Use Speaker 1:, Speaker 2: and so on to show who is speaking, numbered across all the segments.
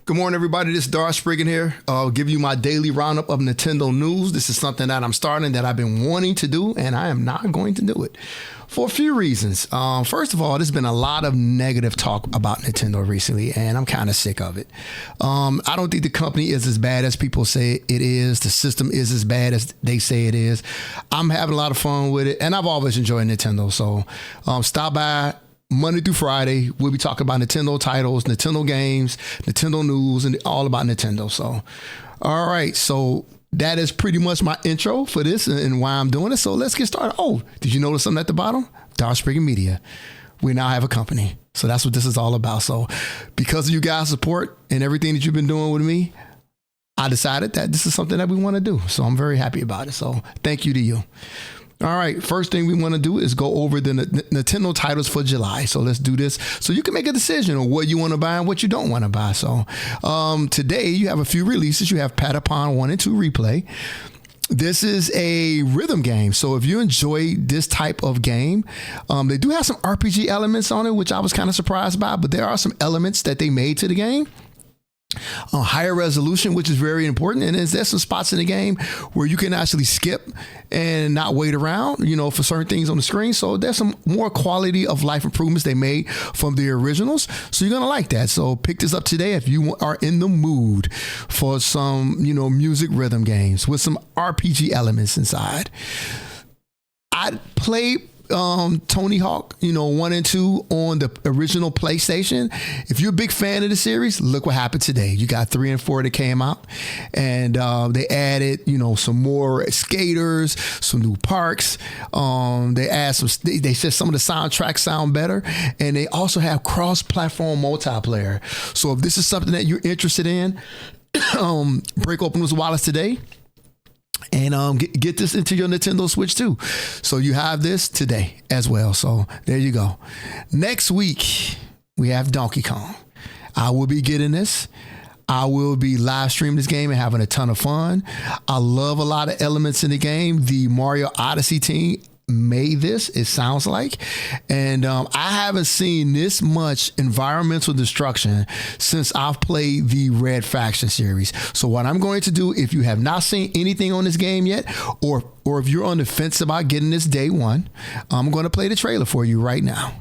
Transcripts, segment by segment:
Speaker 1: Good morning, everybody. This is Dar Spriggan here. I'll give you my daily roundup of Nintendo news. This is something that I'm starting that I've been wanting to do, and I am not going to do it for a few reasons. First of all, there's been a lot of negative talk about Nintendo recently, and I'm kind of sick of it. I don't think the company is as bad as people say it is. The system is as bad as they say it is. I'm having a lot of fun with it, and I've always enjoyed Nintendo. So stop by Monday through Friday. We'll be talking about Nintendo titles, Nintendo games, Nintendo news, and all about Nintendo. So, all right. So that is pretty much my intro for this and why I'm doing it. So let's get started. Oh, did you notice something at the bottom? Dar Spriggan Media. We now have a company. So that's what this is all about. So because of you guys' support and everything that you've been doing with me, I decided that this is something that we want to do. So I'm very happy about it. So thank you to you. All right, first thing we want to do is go over the Nintendo titles for July. So let's do this so you can make a decision on what you want to buy and what you don't want to buy. So today you have a few releases. You have Patapon 1 and 2 Replay. This is a rhythm game. So if you enjoy this type of game, they do have some RPG elements on it, which I was kind of surprised by, but there are some elements that they made to the game. Higher resolution, which is very important, and there's some spots in the game where you can actually skip and not wait around, for certain things on the screen. So there's some more quality of life improvements they made from the originals. So you're gonna like that. So pick this up today if you are in the mood for some, music rhythm games with some RPG elements inside. I played Tony Hawk, 1 and 2 on the original PlayStation. If you're a big fan of the series, look what happened today. You got 3 and 4 that came out, and they added, some more skaters, some new parks. They add they said some of the soundtracks sound better, and they also have cross-platform multiplayer. So if this is something that you're interested in, break open those wallets today. And get this into your Nintendo Switch too. So you have this today as well. So there you go. Next week, we have Donkey Kong. I will be getting this. I will be live streaming this game and having a ton of fun. I love a lot of elements in the game. The Mario Odyssey team made this, it sounds like, and I haven't seen this much environmental destruction since I've played the Red Faction series. So what I'm going to do, if you have not seen anything on this game yet, or if you're on the fence about getting this day one, I'm going to play the trailer for you right now.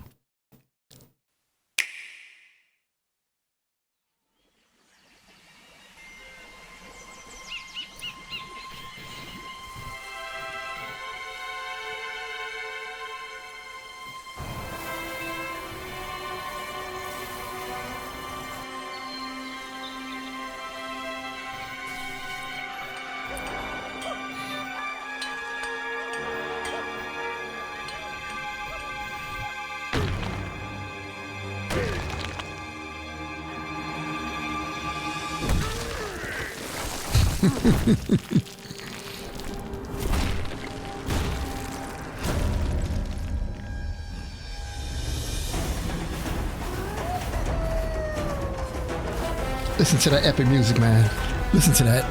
Speaker 1: Listen to that epic music, man. Listen to that.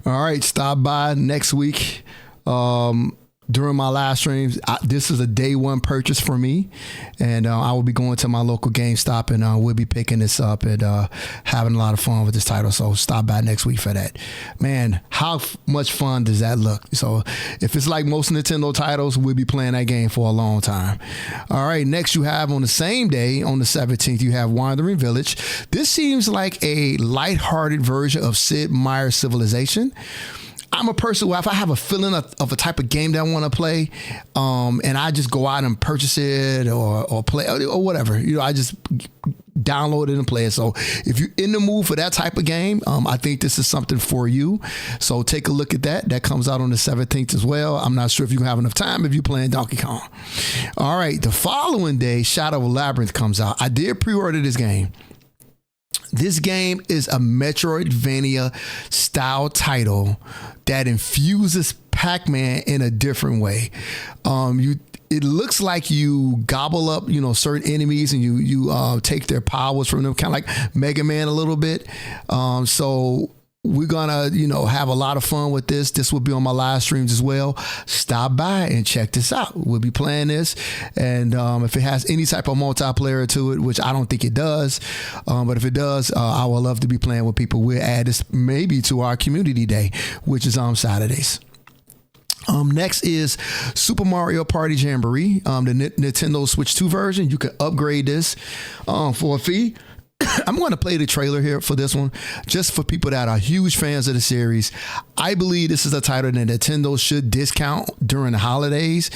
Speaker 1: All right, stop by next week. During my live streams, this is a day one purchase for me, and I will be going to my local GameStop, and we'll be picking this up and having a lot of fun with this title. So stop by next week for that. Man, how much fun does that look? So if it's like most Nintendo titles, we'll be playing that game for a long time. All right, next you have on the same day, on the 17th, you have Wandering Village. This seems like a lighthearted version of Sid Meier's Civilization. I'm a person who, if I have a feeling of a type of game that I want to play, and I just go out and purchase it or play or whatever, I just download it and play it. So if you're in the mood for that type of game, I think this is something for you. So take a look at that. That comes out on the 17th as well. I'm not sure if you can have enough time if you're playing Donkey Kong. All right, the following day, Shadow of Labyrinth comes out. I did pre-order this game. This game is a Metroidvania style title that infuses Pac-Man in a different way. It looks like you gobble up, certain enemies, and you take their powers from them, kind of like Mega Man a little bit. So we're gonna, have a lot of fun with this. This will be on my live streams as well. Stop by and check this out. We'll be playing this, and if it has any type of multiplayer to it, which I don't think it does, but if it does, I would love to be playing with people. We'll add this maybe to our community day, which is on Saturdays. Next is Super Mario Party Jamboree, the Nintendo Switch 2 version. You can upgrade this for a fee. I'm going to play the trailer here for this one, just for people that are huge fans of the series. I believe this is a title that Nintendo should discount during the holidays.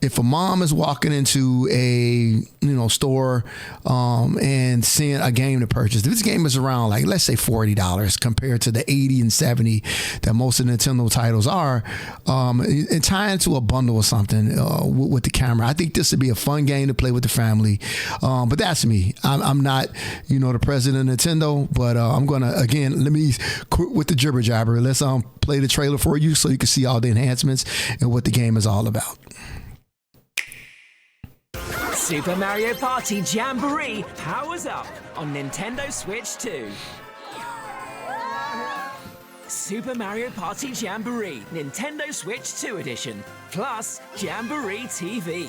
Speaker 1: If a mom is walking into a store and seeing a game to purchase, this game is around, like, let's say $40 compared to the $80 and $70 that most of the Nintendo titles are, and tie into a bundle or something with the camera. I think this would be a fun game to play with the family. But that's me. I'm not, the president of Nintendo, but I'm gonna, again, let me quit with the jibber jabber. Let's play the trailer for you so you can see all the enhancements and what the game is all about.
Speaker 2: Super Mario Party Jamboree powers up on Nintendo Switch 2. Super Mario Party Jamboree Nintendo Switch 2 edition plus Jamboree TV.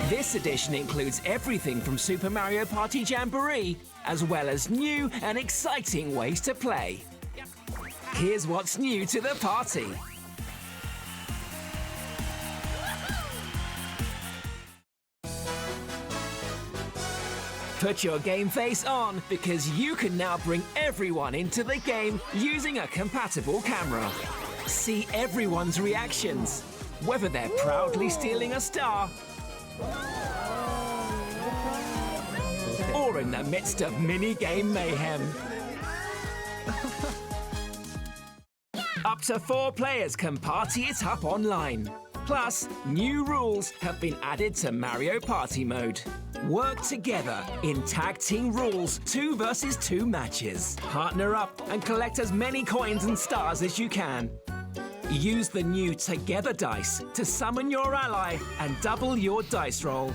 Speaker 2: This edition includes everything from Super Mario Party Jamboree, as well as new and exciting ways to play. Here's what's new to the party. Put your game face on, because you can now bring everyone into the game using a compatible camera. See everyone's reactions, whether they're proudly stealing a star, or in the midst of mini-game mayhem. Up to 4 players can party it up online. Plus, new rules have been added to Mario Party mode. Work together in tag team rules 2 versus 2 matches. Partner up and collect as many coins and stars as you can. Use the new Together dice to summon your ally and double your dice roll.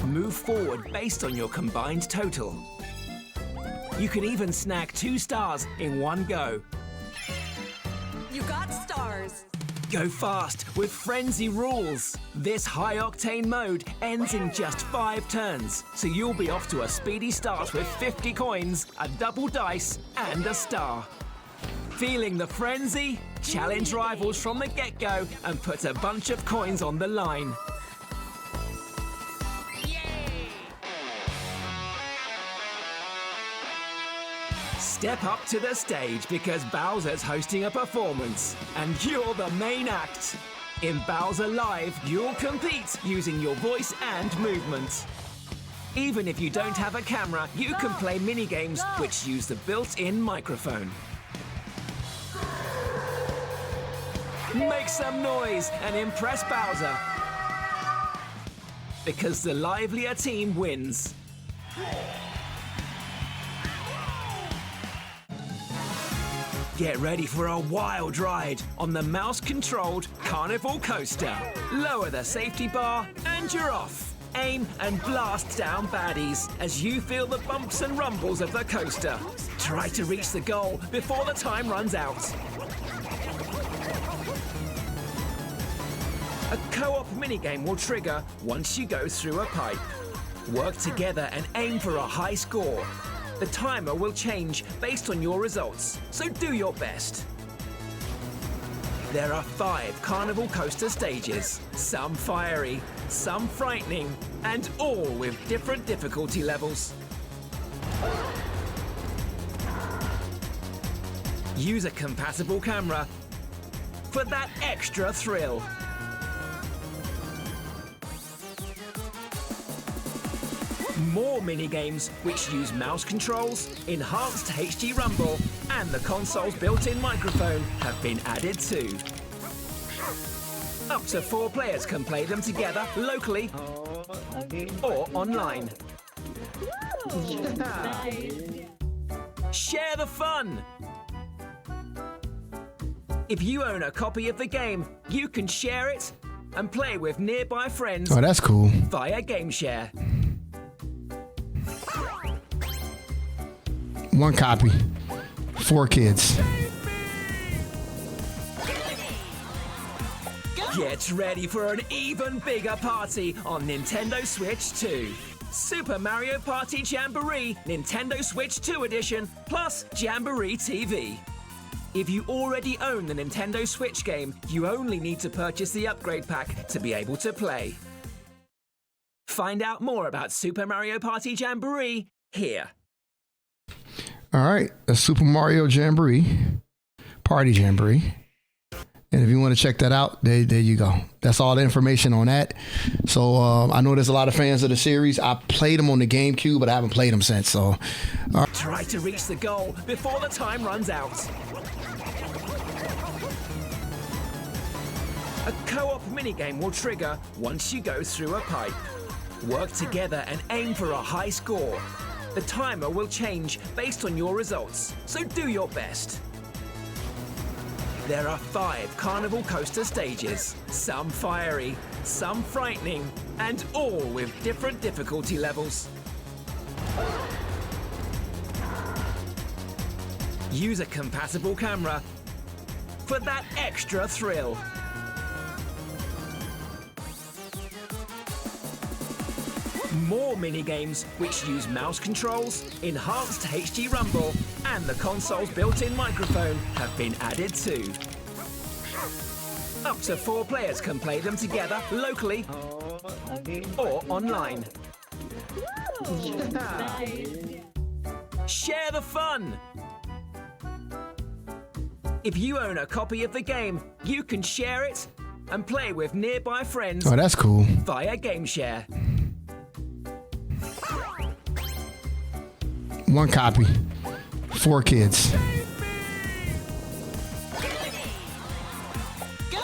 Speaker 2: Move forward based on your combined total. You can even snag 2 stars in one go.
Speaker 3: You got stars!
Speaker 2: Go fast with Frenzy rules. This high-octane mode ends in just 5 turns, so you'll be off to a speedy start with 50 coins, a double dice, and a star. Feeling the frenzy? Challenge rivals from the get-go and put a bunch of coins on the line. Step up to the stage because Bowser's hosting a performance, and you're the main act. In Bowser Live, you'll compete using your voice and movement. Even if you don't have a camera, you can play minigames which use the built-in microphone. Make some noise and impress Bowser, because the livelier team wins. Get ready for a wild ride on the mouse-controlled Carnival Coaster. Lower the safety bar and you're off. aim and blast down baddies as you feel the bumps and rumbles of the coaster. Try to reach the goal before the time runs out. A co-op minigame will trigger once you go through a pipe. Work together and aim for a high score. The timer will change based on your results, so do your best. There are 5 carnival coaster stages, some fiery, some frightening, and all with different difficulty levels. Use a compatible camera for that extra thrill. More minigames which use mouse controls, enhanced HD rumble, and the console's built-in microphone have been added too. Up to 4 players can play them together locally or online. Share the fun! If you own a copy of the game, you can share it and play with nearby friends.
Speaker 1: Oh, that's cool.
Speaker 2: Via GameShare.
Speaker 1: 1 copy. 4 kids.
Speaker 2: Get ready for an even bigger party on Nintendo Switch 2. Super Mario Party Jamboree Nintendo Switch 2 Edition plus Jamboree TV. If you already own the Nintendo Switch game, you only need to purchase the upgrade pack to be able to play. Find out more about Super Mario Party Jamboree here.
Speaker 1: All right, a Super Mario Jamboree, Party Jamboree. And if you want to check that out, there you go. That's all the information on that. So I know there's a lot of fans of the series. I played them on the GameCube, but I haven't played them since. So
Speaker 2: try to reach the goal before the time runs out. A co-op minigame will trigger once you go through a pipe. Work together and aim for a high score. The timer will change based on your results, so do your best. There are 5 carnival coaster stages, some fiery, some frightening, and all with different difficulty levels. Use a compatible camera for that extra thrill. More minigames which use mouse controls, enhanced HD rumble, and the console's built-in microphone have been added too. Up to 4 players can play them together locally or online. Share the fun! If you own a copy of the game, you can share it and play with nearby friends.
Speaker 1: oh, that's cool.
Speaker 2: Via GameShare.
Speaker 1: 1 copy. 4 kids.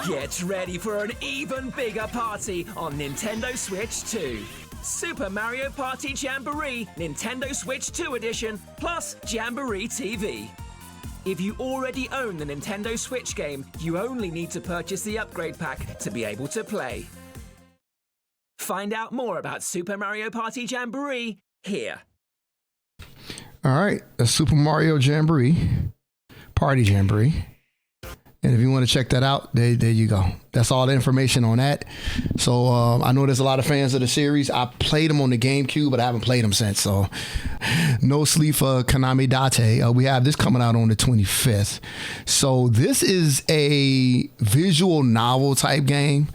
Speaker 2: Get ready for an even bigger party on Nintendo Switch 2. Super Mario Party Jamboree Nintendo Switch 2 Edition plus Jamboree TV. If you already own the Nintendo Switch game, you only need to purchase the upgrade pack to be able to play. Find out more about Super Mario Party Jamboree here.
Speaker 1: All right, a Super Mario Jamboree, Party Jamboree. And if you want to check that out, there you go. That's all the information on that. So I know there's a lot of fans of the series. I played them on the GameCube, but I haven't played them since. So no sleep for Konami Date. We have this coming out on the 25th. So this is a visual novel type game.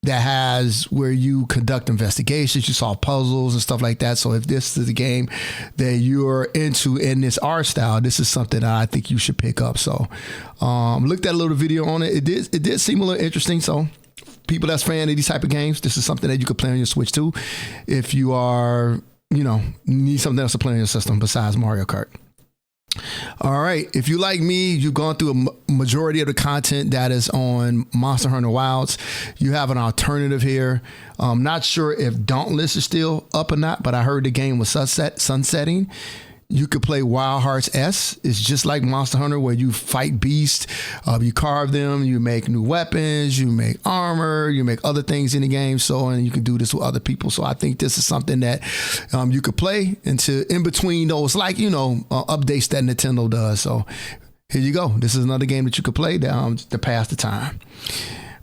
Speaker 1: That has where you conduct investigations, you solve puzzles and stuff like that. So if this is a game that you're into in this art style, this is something that I think you should pick up. So looked at a little video on it. It did seem a little interesting. So people that's fan of these type of games, this is something that you could play on your Switch too. If you are, need something else to play on your system besides Mario Kart. All right. If you like me, you've gone through a majority of the content that is on Monster Hunter Wilds. You have an alternative here. I'm not sure if Dauntless is still up or not, but I heard the game was sunsetting. You could play Wild Hearts S. It's just like Monster Hunter, where you fight beasts, you carve them, you make new weapons, you make armor, you make other things in the game. So, and you can do this with other people. So I think this is something that you could play into in between those, like, updates that Nintendo does. So here you go. This is another game that you could play to pass the time.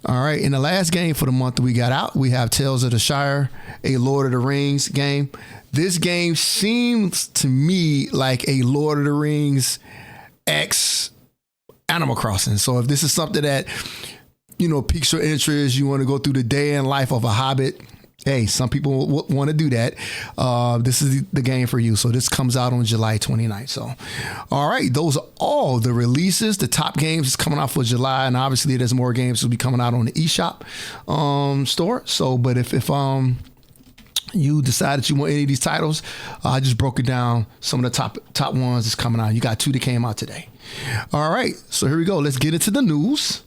Speaker 1: All right, in the last game for the month that we got out, we have Tales of the Shire, a Lord of the Rings game. This game seems to me like a Lord of the Rings X Animal Crossing. So if this is something that, piques your interest, you want to go through the day in life of a hobbit, hey, some people want to do that. This is the game for you. So this comes out on July 29th. So, all right, those are all the releases. The top games is coming out for July, and obviously there's more games will be coming out on the eShop store. So, but if you decide that you want any of these titles, I just broke it down. Some of the top ones is coming out. You got 2 that came out today. All right, so here we go. Let's get into the news.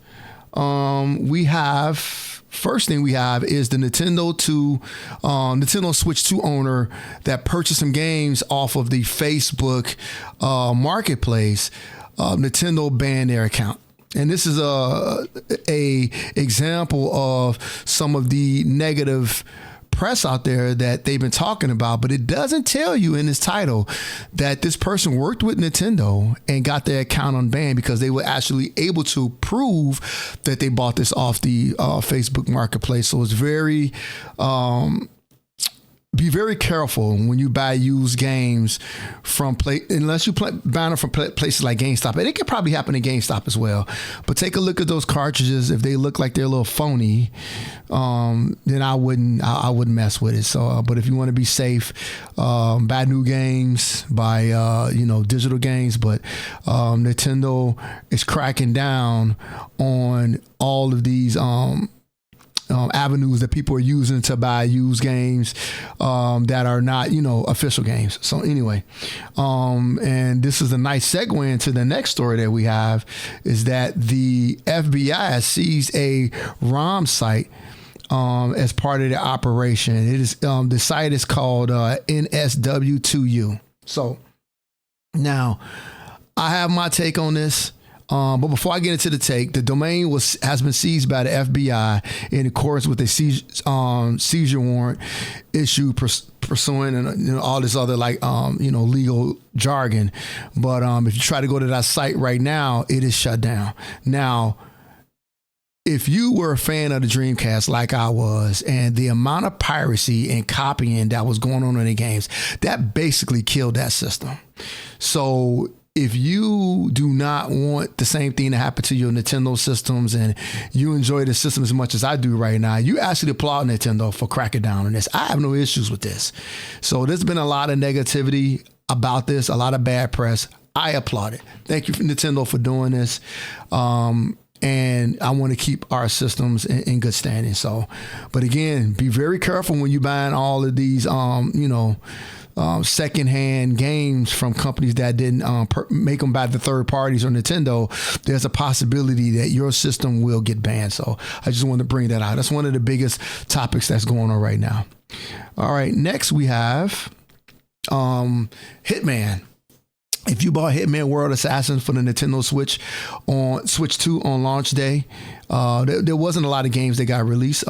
Speaker 1: First thing we have is the Nintendo Switch 2 owner that purchased some games off of the Facebook marketplace. Nintendo banned their account. And this is a example of some of the negative press out there that they've been talking about, but it doesn't tell you in this title that this person worked with Nintendo and got their account unbanned because they were actually able to prove that they bought this off the Facebook marketplace. So it's be very careful when you buy used games from unless you buy them from places like GameStop. And it could probably happen at GameStop as well. But take a look at those cartridges. If they look like they're a little phony, then I wouldn't mess with it. So, but if you want to be safe, buy new games, buy digital games. But Nintendo is cracking down on all of these avenues that people are using to buy used games that are not, official games. So anyway, and this is a nice segue into the next story that we have, is that the FBI has seized a ROM site as part of the operation. It is the site is called NSW2U. So now I have my take on this. But before I get into the take, the domain has been seized by the FBI in accordance with a seizure warrant issued pursuing and all this other legal jargon. But if you try to go to that site right now, it is shut down. Now, if you were a fan of the Dreamcast like I was, and the amount of piracy and copying that was going on in the games, that basically killed that system. So if you do not want the same thing to happen to your Nintendo systems and you enjoy the system as much as I do right now, you actually applaud Nintendo for cracking down on this. I have no issues with this. So there's been a lot of negativity about this, a lot of bad press. I applaud it. Thank you, Nintendo, for doing this. And I want to keep our systems in good standing. So, but again, be very careful when you're buying all of these, secondhand games from companies that didn't make them by the third parties or Nintendo. There's a possibility that your system will get banned. So I just wanted to bring that out. That's one of the biggest topics that's going on right now. All right, next we have Hitman. If you bought Hitman World Assassin for the Nintendo Switch on Switch 2 on launch day, there wasn't a lot of games that got released.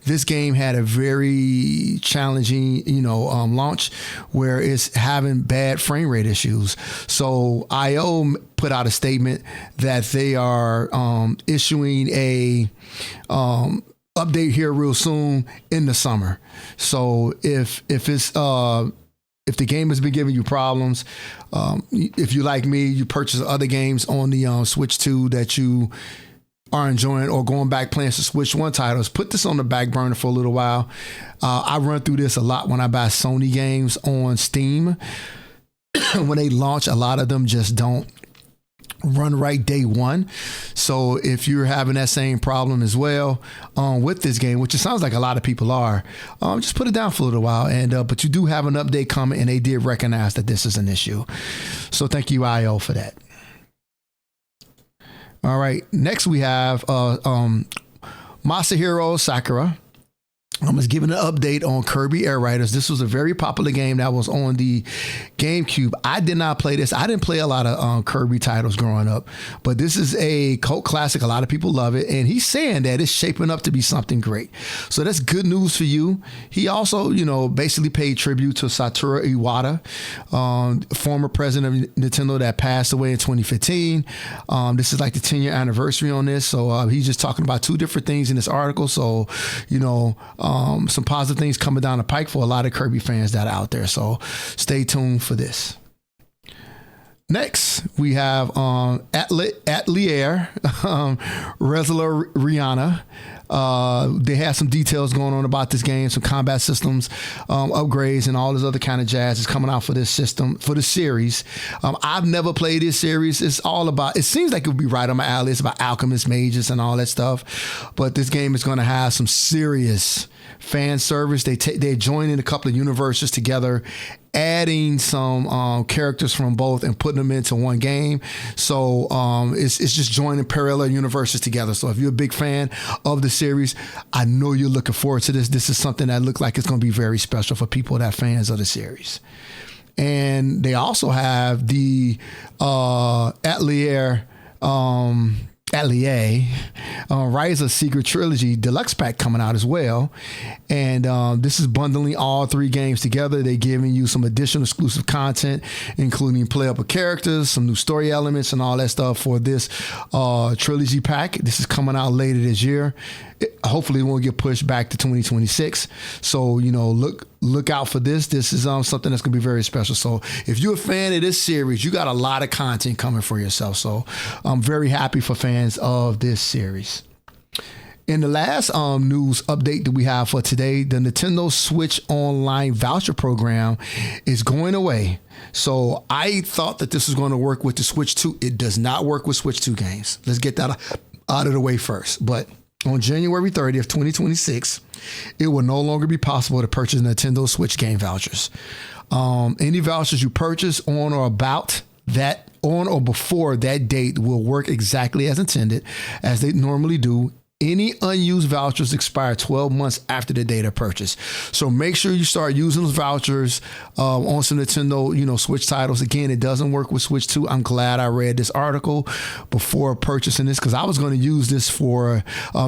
Speaker 1: This game had a very challenging, launch where it's having bad frame rate issues. So IO put out a statement that they are issuing a update here real soon in the summer. So if the game has been giving you problems, if you like me, you purchase other games on the Switch 2 that you are enjoying or going back playing some Switch 1 titles, put this on the back burner for a little while. I run through this a lot when I buy Sony games on Steam. When they launch, a lot of them just don't run right day one. So if you're having that same problem as well with this game, which it sounds like a lot of people are, just put it down for a little while. And but you do have an update coming, and they did recognize that this is an issue. So thank you, IO, for that. All right, next we have Masahiro Sakura. I'm just giving an update on Kirby Air Riders. This was a very popular game that was on the GameCube. I did not play this. I didn't play a lot of Kirby titles growing up, but this is a cult classic. A lot of people love it, and he's saying that it's shaping up to be something great. So that's good news for you. He also, basically paid tribute to Satoru Iwata, former president of Nintendo that passed away in 2015. This is like the 10-year anniversary on this. So he's just talking about two different things in this article. So, some positive things coming down the pike for a lot of Kirby fans that are out there. So stay tuned for this. Next, we have Atelier, Resla Rihanna. They have some details going on about this game, some combat systems, upgrades, and all this other kind of jazz is coming out for this system, for the series. I've never played this series. It's all about, it seems like it would be right on my alley. It's about alchemists, mages, and all that stuff. But this game is going to have some serious fan service. They're joining a couple of universes together, adding some characters from both and putting them into one game. So it's just joining parallel universes together. So if you're a big fan of the series, I know you're looking forward to this. This is something that looks like it's going to be very special for people that are fans of the series. And they also have the Atelier Rise of Secret Trilogy Deluxe Pack coming out as well. And this is bundling all three games together. They're giving you some additional exclusive content, including playable characters, some new story elements, and all that stuff for this trilogy pack. This is coming out later this year. Hopefully it won't get pushed back to 2026. So, look out for this. This is something that's going to be very special. So if you're a fan of this series, you got a lot of content coming for yourself. So I'm very happy for fans of this series. In the last news update that we have for today, the Nintendo Switch Online voucher program is going away. So I thought that this was going to work with the Switch 2. It does not work with Switch 2 games. Let's get that out of the way first. But on January 30th, 2026, it will no longer be possible to purchase Nintendo Switch game vouchers. Any vouchers you purchase on or before that date will work exactly as intended, as they normally do. Any unused vouchers expire 12 months after the date of purchase. So make sure you start using those vouchers on some Nintendo, Switch titles. Again, it doesn't work with Switch 2. I'm glad I read this article before purchasing this, because I was going to use this for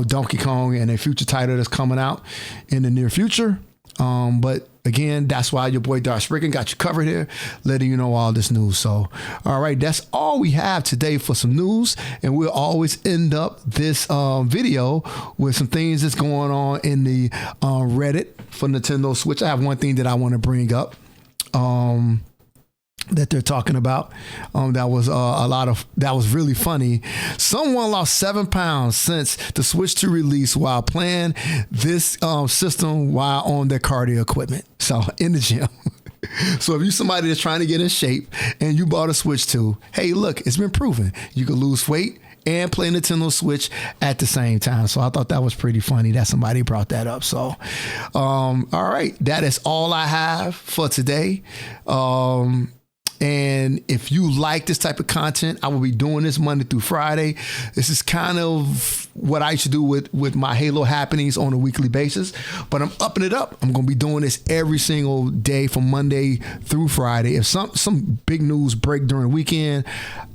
Speaker 1: Donkey Kong and a future title that's coming out in the near future. But again, that's why your boy Darth Spriggan got you covered here, letting you know all this news. So, all right, that's all we have today for some news. And we'll always end up this video with some things that's going on in the Reddit for Nintendo Switch. I have one thing that I want to bring up. That they're talking about that was really funny. Someone lost 7 pounds since the Switch 2 release while playing this system while on their cardio equipment, so in the gym. So if you're somebody that's trying to get in shape and you bought a Switch 2, hey, look, it's been proven you can lose weight and play Nintendo Switch at the same time. So I thought that was pretty funny that somebody brought that up. So, all right, that is all I have for today. And if you like this type of content, I will be doing this Monday through Friday. This is kind of what I used to do with my Halo happenings on a weekly basis, but I'm upping it up. I'm going to be doing this every single day from Monday through Friday. If some big news break during the weekend,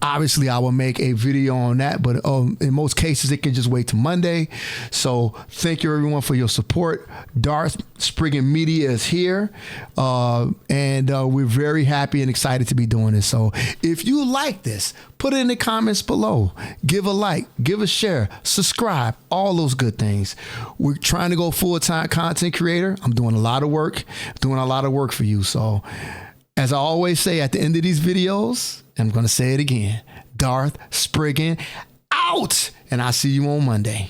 Speaker 1: obviously I will make a video on that, but in most cases it can just wait till Monday. So thank you everyone for your support. Darth Spriggan Media is here, and we're very happy and excited to be doing this. So if you like this, put it in the comments below. Give a like, give a share, subscribe, all those good things. We're trying to go full-time content creator. I'm doing a lot of work for you. So as I always say at the end of these videos, I'm going to say it again, Darth Spriggan out, and I'll see you on Monday.